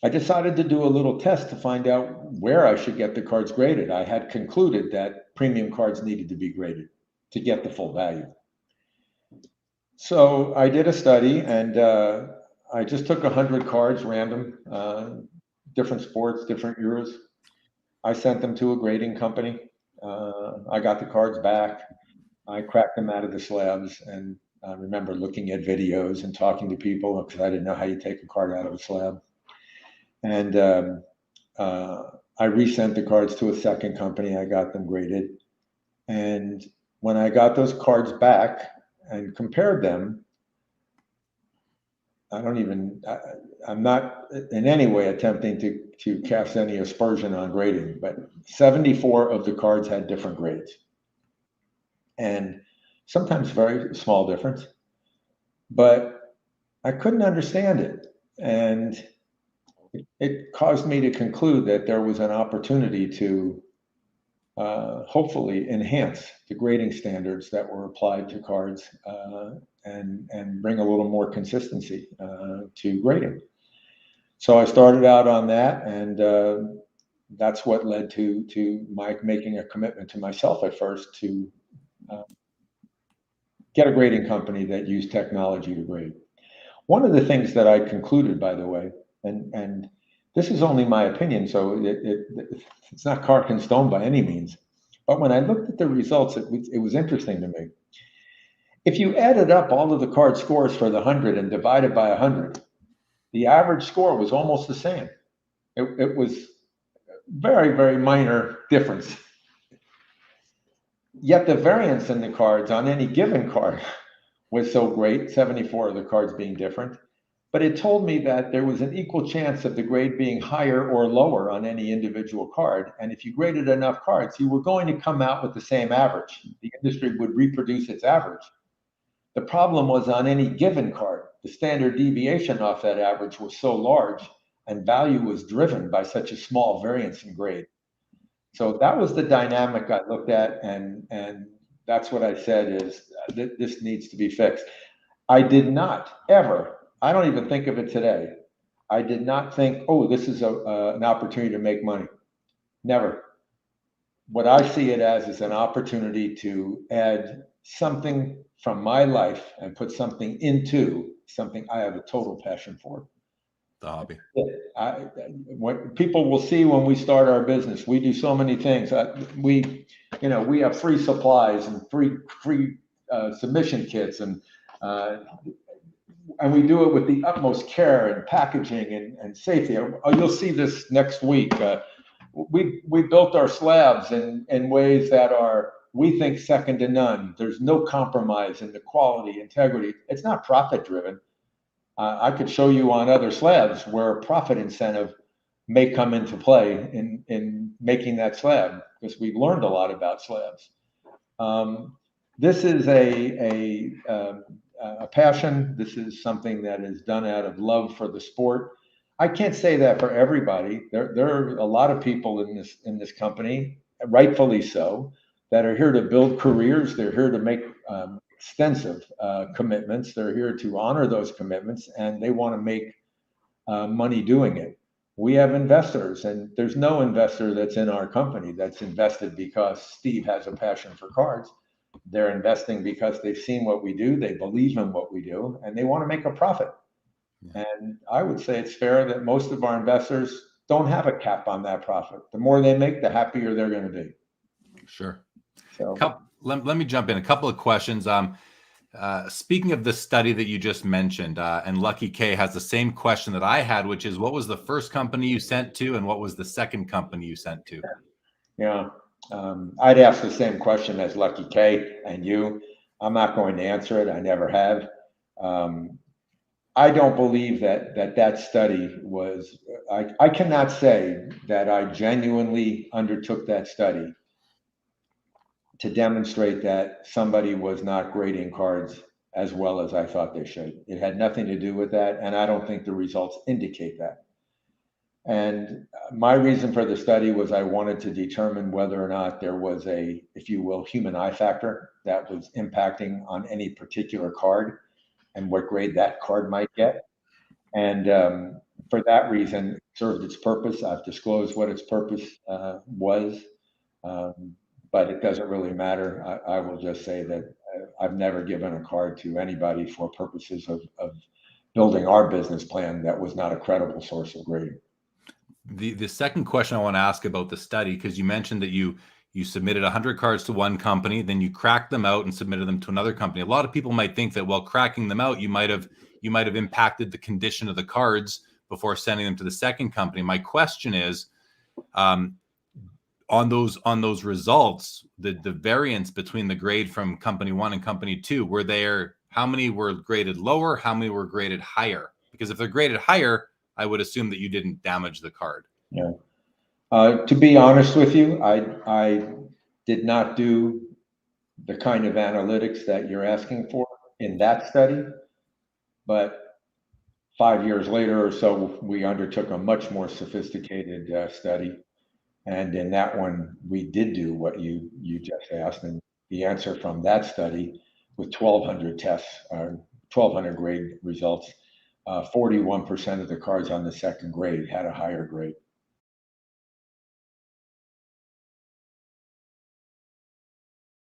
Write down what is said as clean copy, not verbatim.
I decided to do a little test to find out where I should get the cards graded. I had concluded that premium cards needed to be graded to get the full value. So I did a study, and I just took 100 cards, random, different sports, different eras. I sent them to a grading company. I got the cards back. I cracked them out of the slabs, and I remember looking at videos and talking to people because I didn't know how you take a card out of a slab. And I resent the cards to a second company. I got them graded. And when I got those cards back and compared them, I'm not in any way attempting to cast any aspersion on grading, but 74 of the cards had different grades. And sometimes very small difference, but I couldn't understand it. And it caused me to conclude that there was an opportunity to hopefully enhance the grading standards that were applied to cards and bring a little more consistency to grading. So I started out on that, and that's what led to my making a commitment to myself at first to get a grading company that used technology to grade. One of the things that I concluded, by the way, and this is only my opinion, so it's not carved in stone by any means, but when I looked at the results, it was interesting to me. If you added up all of the card scores for the 100 and divided by 100, the average score was almost the same. It was very, very minor difference. Yet the variance in the cards on any given card was so great, 74 of the cards being different, but it told me that there was an equal chance of the grade being higher or lower on any individual card. And if you graded enough cards, you were going to come out with the same average. The industry would reproduce its average. The problem was on any given card, the standard deviation off that average was so large and value was driven by such a small variance in grade. So that was the dynamic I looked at, and that's what I said is this needs to be fixed. I did not ever, I don't even think of it today. I did not think, oh, this is an opportunity to make money. Never. What I see it as is an opportunity to add something from my life and put something into something I have a total passion for. The hobby. What people will see when we start our business, we do so many things. We have free supplies and free submission kits, and we do it with the utmost care and packaging and safety. You'll see this next week. We built our slabs in ways that are, we think, second to none. There's no compromise in the quality, integrity. It's not profit driven. I could show you on other slabs where a profit incentive may come into play in making that slab, because we've learned a lot about slabs. This is a passion. This is something that is done out of love for the sport. I can't say that for everybody. There are a lot of people in this company, rightfully so, that are here to build careers. They're here to make extensive commitments. They're here to honor those commitments, and they want to make money doing it. We have investors, and there's no investor that's in our company that's invested because Steve has a passion for cards. They're investing because they've seen what we do, they believe in what we do, and they want to make a profit. Yeah. And I would say it's fair that most of our investors don't have a cap on that profit. The more they make, the happier they're going to be. Sure. So let me jump in. A couple of questions. Speaking of the study that you just mentioned, and Lucky K has the same question that I had, which is, what was the first company you sent to, and what was the second company you sent to? Yeah, I'd ask the same question as Lucky K and you. I'm not going to answer it. I never have. I don't believe that study was. I cannot say that I genuinely undertook that study to demonstrate that somebody was not grading cards as well as I thought they should. It had nothing to do with that, and I don't think the results indicate that. And my reason for the study was I wanted to determine whether or not there was a, if you will, human eye factor that was impacting on any particular card and what grade that card might get. And for that reason, served its purpose. I've disclosed what its purpose was, but it doesn't really matter. I will just say that I've never given a card to anybody for purposes of building our business plan that was not a credible source of grading. The second question I want to ask about the study, because you mentioned that you submitted 100 cards to one company, then you cracked them out and submitted them to another company. A lot of people might think that while cracking them out, you might have impacted the condition of the cards before sending them to the second company. My question is, on those results, the variance between the grade from company 1 and company 2, how many were graded lower? How many were graded higher? Because if they're graded higher, I would assume that you didn't damage the card. Yeah. To be honest with you, I did not do the kind of analytics that you're asking for in that study, but 5 years later or so, we undertook a much more sophisticated study. And in that one, we did do what you just asked. And the answer from that study with 1,200 tests, 1,200 grade results, 41% of the cards on the second grade had a higher grade.